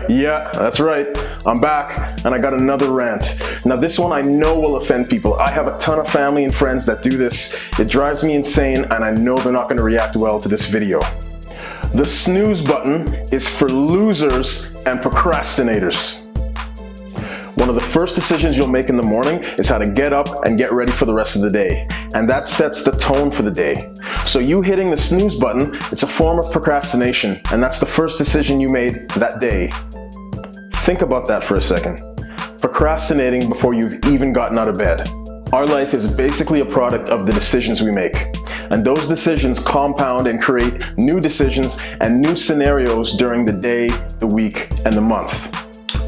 Yeah, that's right. I'm back and I got another rant. Now this one I know will offend people. I have a ton of family and friends that do this. It drives me insane and I know they're not going to react well to this video. The snooze button is for losers and procrastinators. One of the first decisions you'll make in the morning is how to get up and get ready for the rest of the day. And that sets the tone for the day. So you hitting the snooze button, it's a form of procrastination, and that's the first decision you made that day. Think about that for a second. Procrastinating before you've even gotten out of bed. Our life is basically a product of the decisions we make. And those decisions compound and create new decisions and new scenarios during the day, the week, and the month.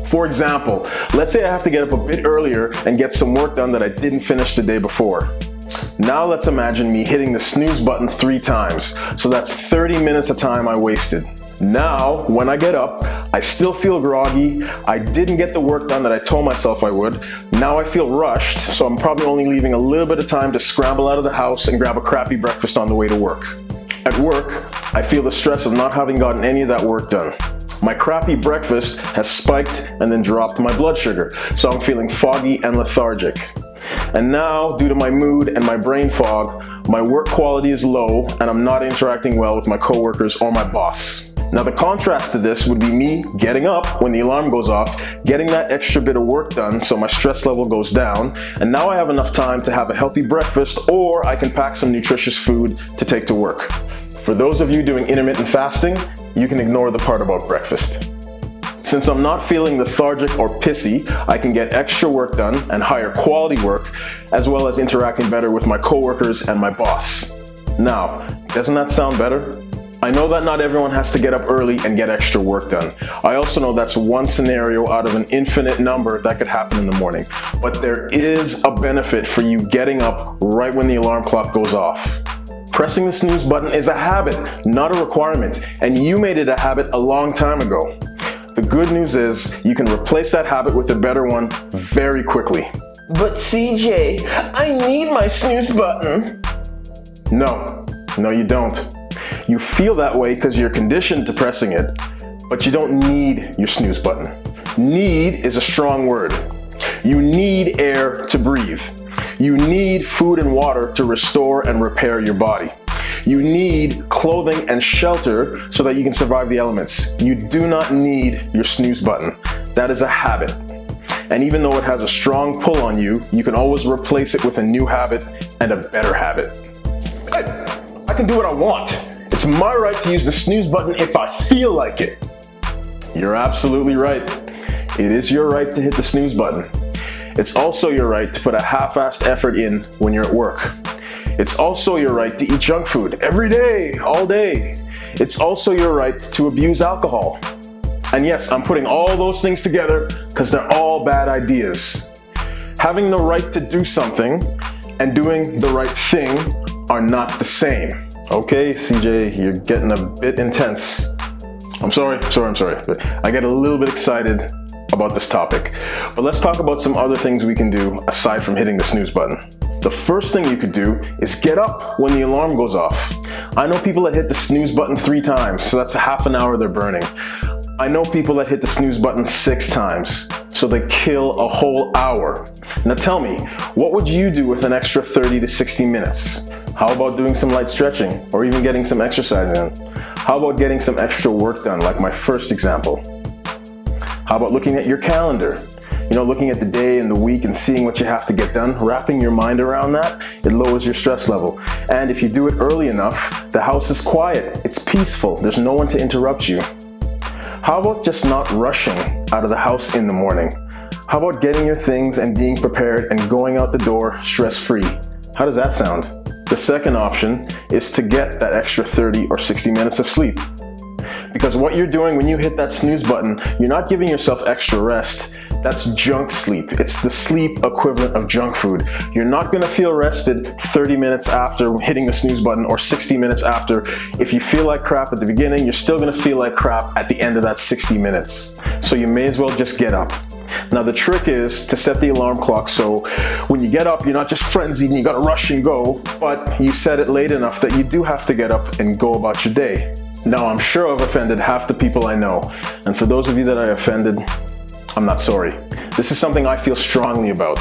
For example, let's say I have to get up a bit earlier and get some work done that I didn't finish the day before. Now let's imagine me hitting the snooze button 3 times. So that's 30 minutes of time I wasted. Now, when I get up, I still feel groggy. I didn't get the work done that I told myself I would. Now I feel rushed, so I'm probably only leaving a little bit of time to scramble out of the house and grab a crappy breakfast on the way to work. At work, I feel the stress of not having gotten any of that work done. My crappy breakfast has spiked and then dropped my blood sugar, so I'm feeling foggy and lethargic. And now, due to my mood and my brain fog, my work quality is low and I'm not interacting well with my coworkers or my boss. Now the contrast to this would be me getting up when the alarm goes off, getting that extra bit of work done so my stress level goes down, and now I have enough time to have a healthy breakfast, or I can pack some nutritious food to take to work. For those of you doing intermittent fasting, you can ignore the part about breakfast. Since I'm not feeling lethargic or pissy, I can get extra work done and higher quality work, as well as interacting better with my coworkers and my boss. Now, doesn't that sound better? I know that not everyone has to get up early and get extra work done. I also know that's one scenario out of an infinite number that could happen in the morning. But there is a benefit for you getting up right when the alarm clock goes off. Pressing the snooze button is a habit, not a requirement, and you made it a habit a long time ago. The good news is you can replace that habit with a better one very quickly. But CJ, I need my snooze button. No, you don't. You feel that way because you're conditioned to pressing it, but you don't need your snooze button. Need is a strong word. You need air to breathe. You need food and water to restore and repair your body. You need clothing and shelter so that you can survive the elements. You do not need your snooze button. That is a habit. And even though it has a strong pull on you, you can always replace it with a new habit and a better habit. I can do what I want. It's my right to use the snooze button if I feel like it. You're absolutely right. It is your right to hit the snooze button. It's also your right to put a half-assed effort in when you're at work. It's also your right to eat junk food every day, all day. It's also your right to abuse alcohol. And yes, I'm putting all those things together because they're all bad ideas. Having the right to do something and doing the right thing are not the same. Okay, CJ, you're getting a bit intense. I'm sorry, but I get a little bit excited about this topic. But let's talk about some other things we can do aside from hitting the snooze button. The first thing you could do is get up when the alarm goes off. I know people that hit the snooze button 3 times, so that's a half an hour they're burning. I know people that hit the snooze button 6 times, so they kill a whole hour. Now tell me, what would you do with an extra 30 to 60 minutes? How about doing some light stretching or even getting some exercise in? How about getting some extra work done, like my first example? How about looking at your calendar? Looking at the day and the week and seeing what you have to get done, wrapping your mind around that, it lowers your stress level. And if you do it early enough, the house is quiet, it's peaceful, there's no one to interrupt you. How about just not rushing out of the house in the morning? How about getting your things and being prepared and going out the door stress-free? How does that sound? The second option is to get that extra 30 or 60 minutes of sleep. Because what you're doing when you hit that snooze button, you're not giving yourself extra rest. That's junk sleep. It's the sleep equivalent of junk food. You're not going to feel rested 30 minutes after hitting the snooze button or 60 minutes after. If you feel like crap at the beginning, you're still going to feel like crap at the end of that 60 minutes. So you may as well just get up. Now the trick is to set the alarm clock so when you get up, you're not just frenzied and you got to rush and go, but you set it late enough that you do have to get up and go about your day. Now, I'm sure I've offended half the people I know, and for those of you that I offended, I'm not sorry. This is something I feel strongly about.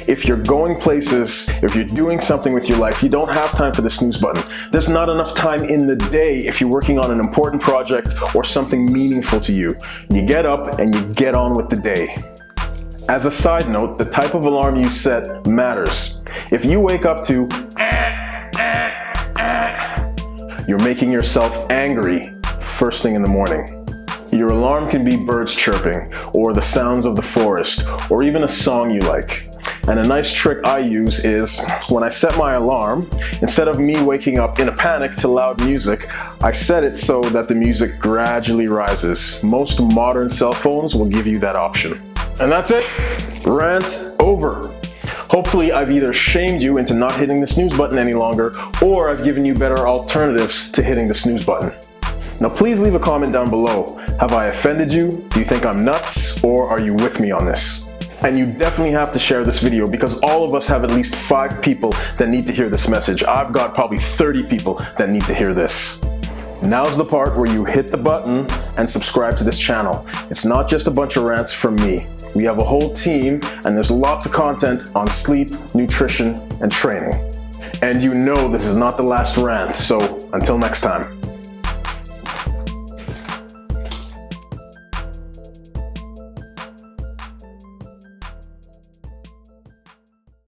If you're going places, if you're doing something with your life, you don't have time for the snooze button. There's not enough time in the day if you're working on an important project or something meaningful to you. You get up and you get on with the day. As a side note, the type of alarm you set matters. If you wake up to you're making yourself angry first thing in the morning. Your alarm can be birds chirping, or the sounds of the forest, or even a song you like. And a nice trick I use is, when I set my alarm, instead of me waking up in a panic to loud music, I set it so that the music gradually rises. Most modern cell phones will give you that option. And that's it. Rant over. Hopefully I've either shamed you into not hitting the snooze button any longer, or I've given you better alternatives to hitting the snooze button. Now please leave a comment down below. Have I offended you? Do you think I'm nuts? Or are you with me on this? And you definitely have to share this video because all of us have at least 5 people that need to hear this message. I've got probably 30 people that need to hear this. Now's the part where you hit the button and subscribe to this channel. It's not just a bunch of rants from me. We have a whole team and there's lots of content on sleep, nutrition, and training. And you know this is not the last rant, so until next time.